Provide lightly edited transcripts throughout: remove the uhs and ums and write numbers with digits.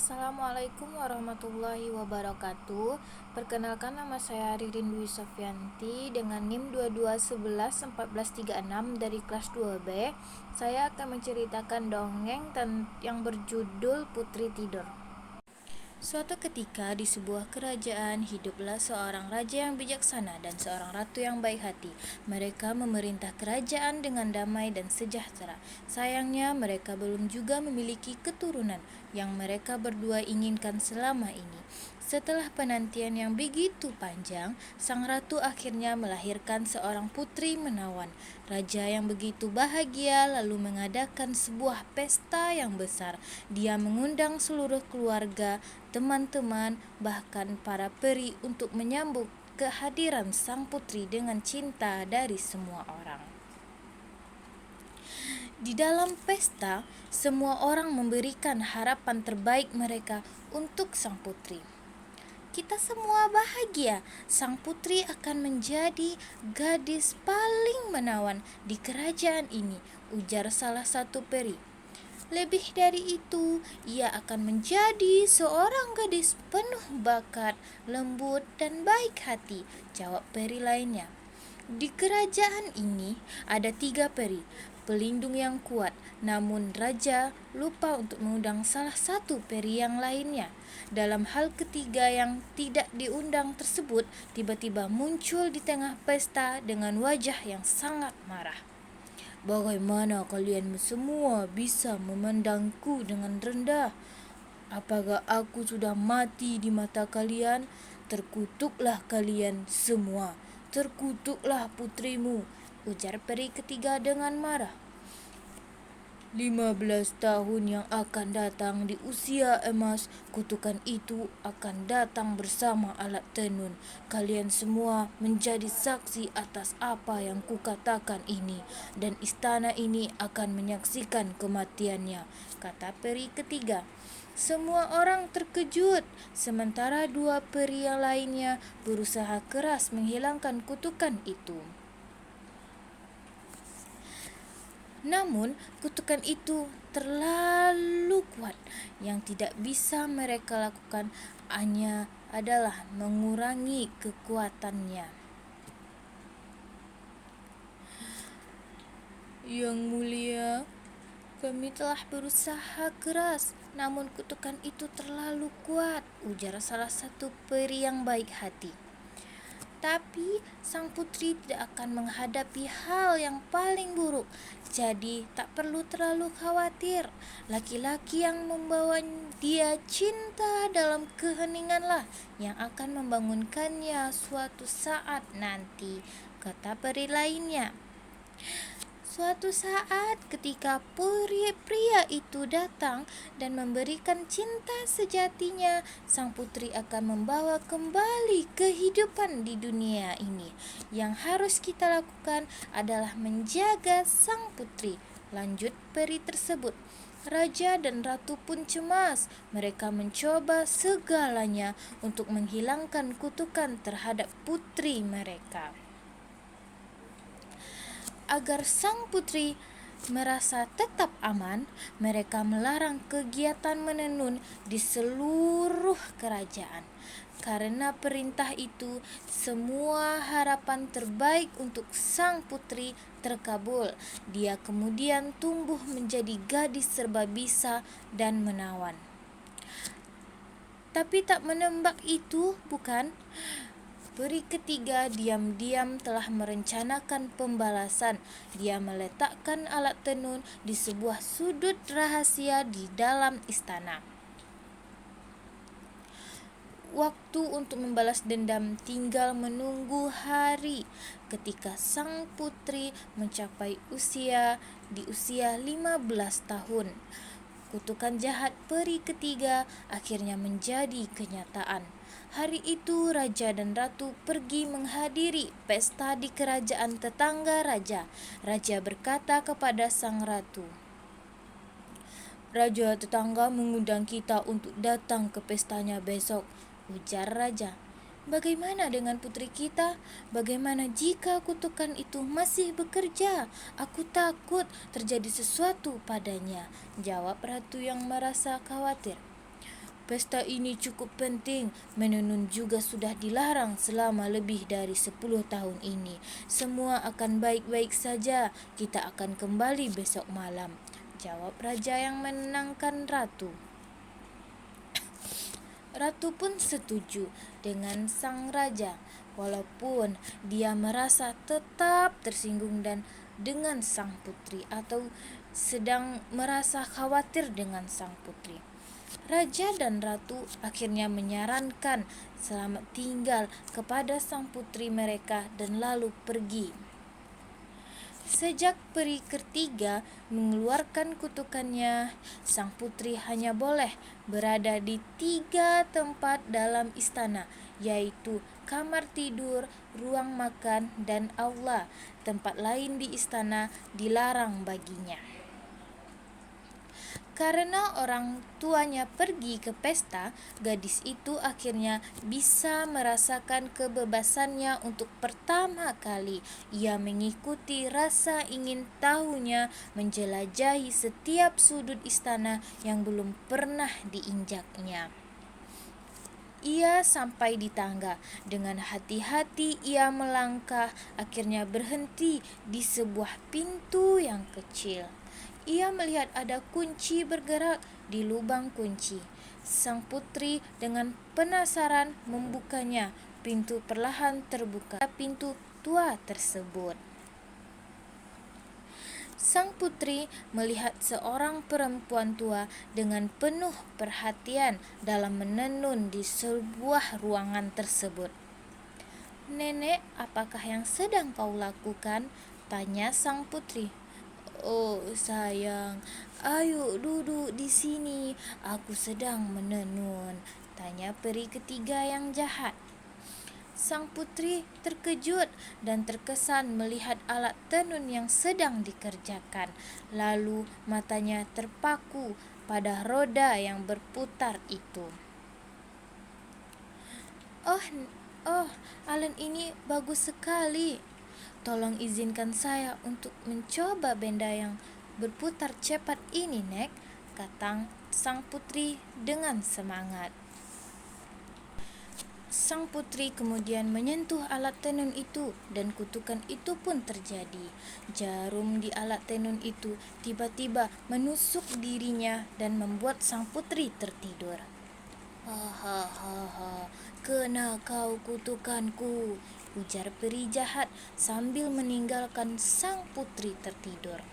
Assalamualaikum warahmatullahi wabarakatuh. Perkenalkan, nama saya Ririn Dwi Sofyanti dengan NIM 22111436 dari kelas 2B. Saya akan menceritakan dongeng yang berjudul Putri Tidur. Suatu ketika di sebuah kerajaan hiduplah seorang raja yang bijaksana dan seorang ratu yang baik hati. Mereka memerintah kerajaan dengan damai dan sejahtera. Sayangnya mereka belum juga memiliki keturunan yang mereka berdua inginkan selama ini. Setelah penantian yang begitu panjang, sang ratu akhirnya melahirkan seorang putri menawan. Raja yang begitu bahagia lalu mengadakan sebuah pesta yang besar. Dia mengundang seluruh keluarga, teman-teman, bahkan para peri untuk menyambut kehadiran sang putri dengan cinta dari semua orang. Di dalam pesta, semua orang memberikan harapan terbaik mereka untuk sang putri. Kita semua bahagia, sang putri akan menjadi gadis paling menawan di kerajaan ini, ujar salah satu peri. Lebih dari itu, ia akan menjadi seorang gadis penuh bakat, lembut, dan baik hati, jawab peri lainnya. Di kerajaan ini ada 3 peri, pelindung yang kuat, namun raja lupa untuk mengundang salah satu peri yang lainnya. Dalam hal ketiga yang tidak diundang tersebut, tiba-tiba muncul di tengah pesta dengan wajah yang sangat marah. Bagaimana kalian semua bisa memandangku dengan rendah? Apakah aku sudah mati di mata kalian? Terkutuklah kalian semua. Terkutuklah putrimu, ujar peri ketiga dengan marah. 15 tahun yang akan datang di usia emas, kutukan itu akan datang bersama alat tenun. Kalian semua menjadi saksi atas apa yang kukatakan ini, dan istana ini akan menyaksikan kematiannya, kata peri ketiga. Semua orang terkejut, sementara 2 peri yang lainnya berusaha keras menghilangkan kutukan itu. Namun, kutukan itu terlalu kuat. Yang tidak bisa mereka lakukan hanya adalah mengurangi kekuatannya. Yang mulia, kami telah berusaha keras, namun kutukan itu terlalu kuat, ujar salah satu peri yang baik hati. Tapi sang putri tidak akan menghadapi hal yang paling buruk, jadi tak perlu terlalu khawatir. Laki-laki yang membawa dia cinta dalam keheninganlah yang akan membangunkannya suatu saat nanti, kata peri lainnya. Suatu saat ketika pria itu datang dan memberikan cinta sejatinya, sang putri akan membawa kembali kehidupan di dunia ini. Yang harus kita lakukan adalah menjaga sang putri, lanjut peri tersebut. Raja dan ratu pun cemas. Mereka mencoba segalanya untuk menghilangkan kutukan terhadap putri mereka. Agar sang putri merasa tetap aman, mereka melarang kegiatan menenun di seluruh kerajaan. Karena perintah itu, semua harapan terbaik untuk sang putri terkabul. Dia kemudian tumbuh menjadi gadis serba bisa dan menawan. Tapi tak menembak itu, bukan? Peri ketiga diam-diam telah merencanakan pembalasan. Dia meletakkan alat tenun di sebuah sudut rahasia di dalam istana. Waktu untuk membalas dendam tinggal menunggu hari. Ketika sang putri mencapai usia 15 tahun, kutukan jahat peri ketiga akhirnya menjadi kenyataan. Hari itu raja dan ratu pergi menghadiri pesta di kerajaan tetangga raja. Raja berkata kepada sang ratu, "Raja tetangga mengundang kita untuk datang ke pestanya besok," ujar raja. "Bagaimana dengan putri kita? Bagaimana jika kutukan itu masih bekerja? Aku takut terjadi sesuatu padanya," jawab ratu yang merasa khawatir. Pesta ini cukup penting. Menenun juga sudah dilarang selama lebih dari 10 tahun ini. Semua akan baik-baik saja. Kita akan kembali besok malam, jawab raja yang menenangkan ratu. Ratu pun setuju dengan sang raja, walaupun dia merasa tetap tersinggung dan dengan sang putri atau sedang merasa khawatir dengan sang putri. Raja dan ratu akhirnya menyarankan selamat tinggal kepada sang putri mereka dan lalu pergi. Sejak peri ketiga mengeluarkan kutukannya, sang putri hanya boleh berada di 3 tempat dalam istana, yaitu kamar tidur, ruang makan, dan aula. Tempat lain di istana dilarang baginya. Karena orang tuanya pergi ke pesta, gadis itu akhirnya bisa merasakan kebebasannya untuk pertama kali. Ia mengikuti rasa ingin tahunya, menjelajahi setiap sudut istana yang belum pernah diinjaknya. Ia sampai di tangga. Dengan hati-hati ia melangkah, akhirnya berhenti di sebuah pintu yang kecil. Ia melihat ada kunci bergerak di lubang kunci. Sang putri dengan penasaran membukanya. Pintu perlahan terbuka. Pintu tua tersebut. Sang putri melihat seorang perempuan tua dengan penuh perhatian dalam menenun di sebuah ruangan tersebut. "Nenek, apakah yang sedang kau lakukan?" tanya sang putri. "Oh sayang, ayo duduk di sini. Aku sedang menenun," tanya peri ketiga yang jahat. Sang putri terkejut dan terkesan melihat alat tenun yang sedang dikerjakan. Lalu matanya terpaku pada roda yang berputar itu. Oh, alat ini bagus sekali. Tolong izinkan saya untuk mencoba benda yang berputar cepat ini, Nek, kata sang putri dengan semangat. Sang putri kemudian menyentuh alat tenun itu dan kutukan itu pun terjadi. Jarum di alat tenun itu tiba-tiba menusuk dirinya dan membuat sang putri tertidur. "Hahaha, kena kau kutukanku," ujar peri jahat sambil meninggalkan sang putri tertidur.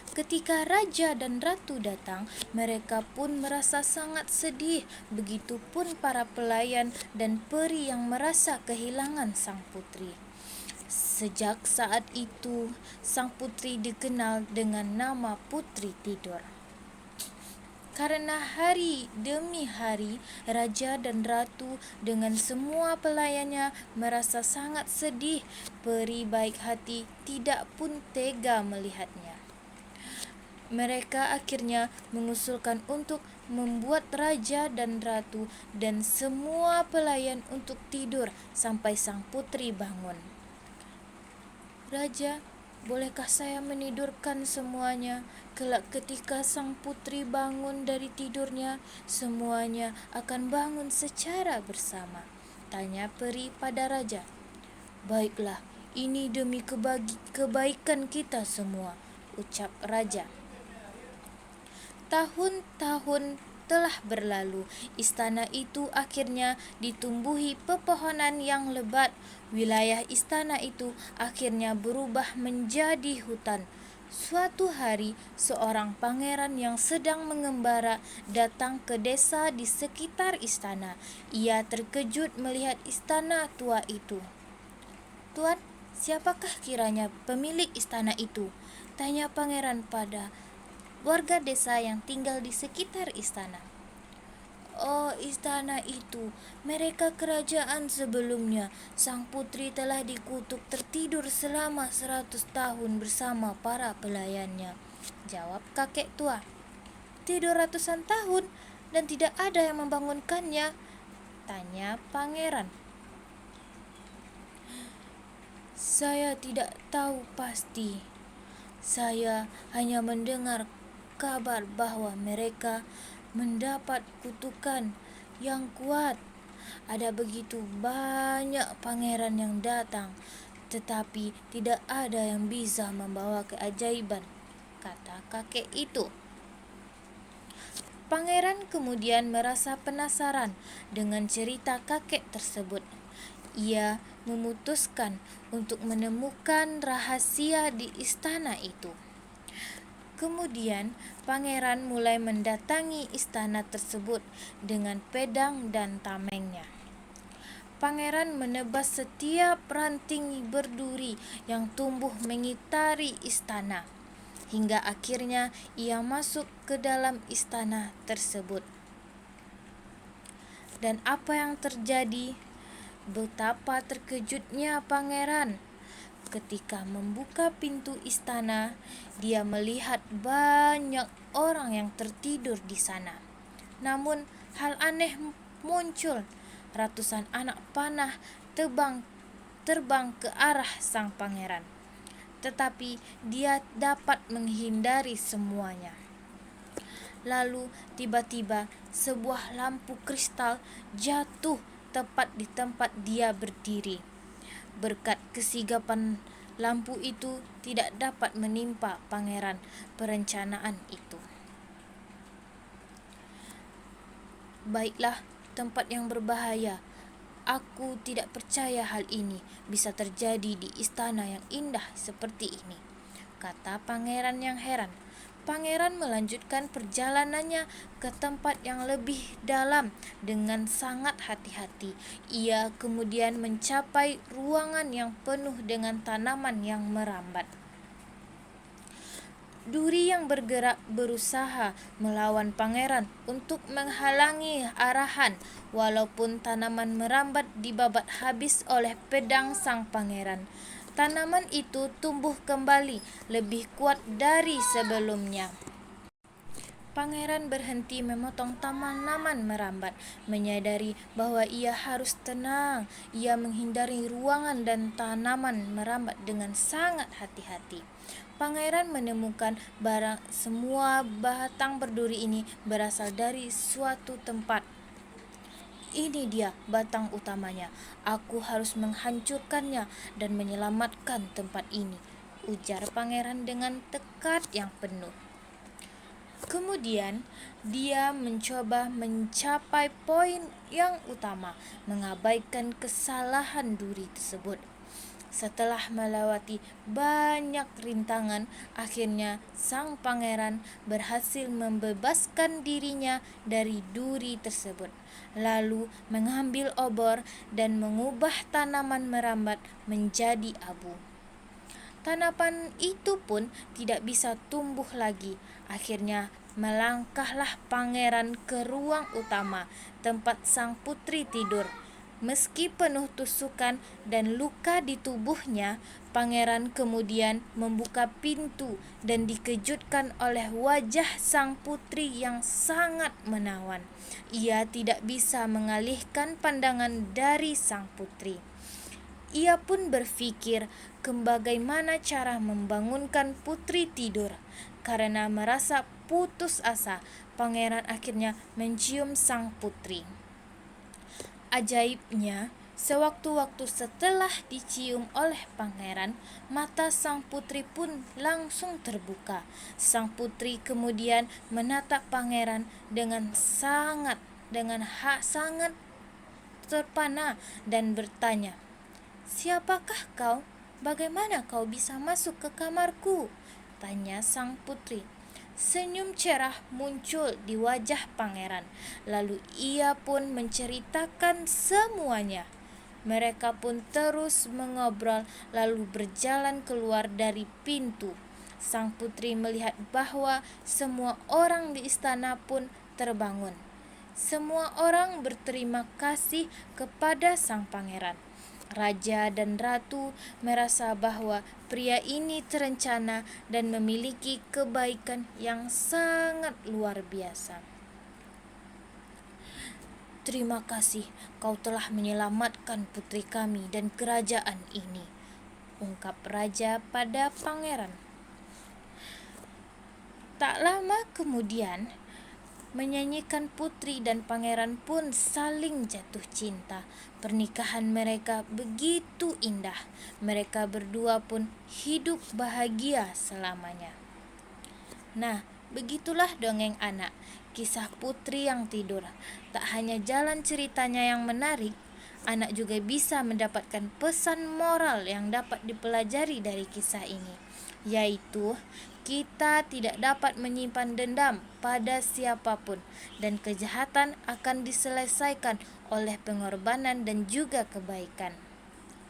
Ketika raja dan ratu datang, mereka pun merasa sangat sedih. Begitupun para pelayan dan peri yang merasa kehilangan sang putri. Sejak saat itu, sang putri dikenal dengan nama Putri Tidur. Karena hari demi hari, raja dan ratu dengan semua pelayannya merasa sangat sedih. Peri baik hati tidak pun tega melihatnya. Mereka akhirnya mengusulkan untuk membuat raja dan ratu dan semua pelayan untuk tidur sampai sang putri bangun. "Raja, bolehkah saya menidurkan semuanya? Kelak ketika sang putri bangun dari tidurnya, semuanya akan bangun secara bersama," tanya peri pada raja. "Baiklah, ini demi kebaikan kita semua," ucap raja. Tahun-tahun telah berlalu. Istana itu akhirnya ditumbuhi pepohonan yang lebat. Wilayah istana itu akhirnya berubah menjadi hutan. Suatu hari, seorang pangeran yang sedang mengembara datang ke desa di sekitar istana. Ia terkejut melihat istana tua itu. "Tuan, siapakah kiranya pemilik istana itu?" tanya pangeran pada warga desa yang tinggal di sekitar istana. "Oh, istana itu, mereka kerajaan sebelumnya. Sang putri telah dikutuk tertidur selama 100 tahun bersama para pelayannya," jawab kakek tua. "Tidur ratusan tahun dan tidak ada yang membangunkannya?" tanya pangeran. "Saya tidak tahu pasti. Saya hanya mendengar kabar bahwa mereka mendapat kutukan yang kuat. Ada begitu banyak pangeran yang datang, tetapi tidak ada yang bisa membawa keajaiban, kata kakek itu. Pangeran kemudian merasa penasaran dengan cerita kakek tersebut. Ia memutuskan untuk menemukan rahasia di istana itu. Kemudian, pangeran mulai mendatangi istana tersebut dengan pedang dan tamengnya. Pangeran menebas setiap ranting berduri yang tumbuh mengitari istana, hingga akhirnya ia masuk ke dalam istana tersebut. Dan apa yang terjadi? Betapa terkejutnya pangeran. Ketika membuka pintu istana, dia melihat banyak orang yang tertidur di sana. Namun, hal aneh muncul. Ratusan anak panah terbang ke arah sang pangeran. Tetapi dia dapat menghindari semuanya. Lalu tiba-tiba sebuah lampu kristal jatuh tepat di tempat dia berdiri. Berkat kesigapan lampu itu tidak dapat menimpa pangeran perencanaan itu. Baiklah, tempat yang berbahaya. Aku tidak percaya hal ini bisa terjadi di istana yang indah seperti ini, kata pangeran yang heran. Pangeran melanjutkan perjalanannya ke tempat yang lebih dalam dengan sangat hati-hati. Ia kemudian mencapai ruangan yang penuh dengan tanaman yang merambat. Duri yang bergerak berusaha melawan pangeran untuk menghalangi arahan, walaupun tanaman merambat dibabat habis oleh pedang sang pangeran. Tanaman itu tumbuh kembali lebih kuat dari sebelumnya. Pangeran berhenti memotong tanaman merambat, menyadari bahwa ia harus tenang. Ia menghindari ruangan dan tanaman merambat dengan sangat hati-hati. Pangeran menemukan semua batang berduri ini berasal dari suatu tempat. Ini dia batang utamanya. Aku harus menghancurkannya dan menyelamatkan tempat ini, ujar pangeran dengan tekad yang penuh. Kemudian, dia mencoba mencapai poin yang utama, mengabaikan kesalahan duri tersebut. Setelah melewati banyak rintangan, akhirnya sang pangeran berhasil membebaskan dirinya dari duri tersebut, lalu mengambil obor dan mengubah tanaman merambat menjadi abu. Tanaman itu pun tidak bisa tumbuh lagi. Akhirnya melangkahlah pangeran ke ruang utama, tempat sang putri tidur. Meski penuh tusukan dan luka di tubuhnya, pangeran kemudian membuka pintu dan dikejutkan oleh wajah sang putri yang sangat menawan. Ia tidak bisa mengalihkan pandangan dari sang putri. Ia pun berpikir bagaimana cara membangunkan putri tidur. Karena merasa putus asa, pangeran akhirnya mencium sang putri. Ajaibnya, sewaktu-waktu setelah dicium oleh pangeran, mata sang putri pun langsung terbuka. Sang putri kemudian menatap pangeran dengan sangat terpana dan bertanya, "Siapakah kau? Bagaimana kau bisa masuk ke kamarku?" tanya sang putri. Senyum cerah muncul di wajah pangeran. Lalu ia pun menceritakan semuanya. Mereka pun terus mengobrol lalu berjalan keluar dari pintu. Sang putri melihat bahwa semua orang di istana pun terbangun. Semua orang berterima kasih kepada sang pangeran. Raja dan ratu merasa bahwa pria ini terencana dan memiliki kebaikan yang sangat luar biasa. "Terima kasih, kau telah menyelamatkan putri kami dan kerajaan ini," ungkap raja pada pangeran. Tak lama kemudian, menyanyikan putri dan pangeran pun saling jatuh cinta. Pernikahan mereka begitu indah. Mereka berdua pun hidup bahagia selamanya. Nah, begitulah dongeng anak, kisah putri yang tidur. Tak hanya jalan ceritanya yang menarik, anak juga bisa mendapatkan pesan moral yang dapat dipelajari dari kisah ini, yaitu kita tidak dapat menyimpan dendam pada siapapun dan kejahatan akan diselesaikan oleh pengorbanan dan juga kebaikan.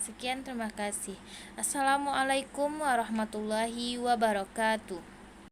Sekian, terima kasih. Assalamualaikum warahmatullahi wabarakatuh.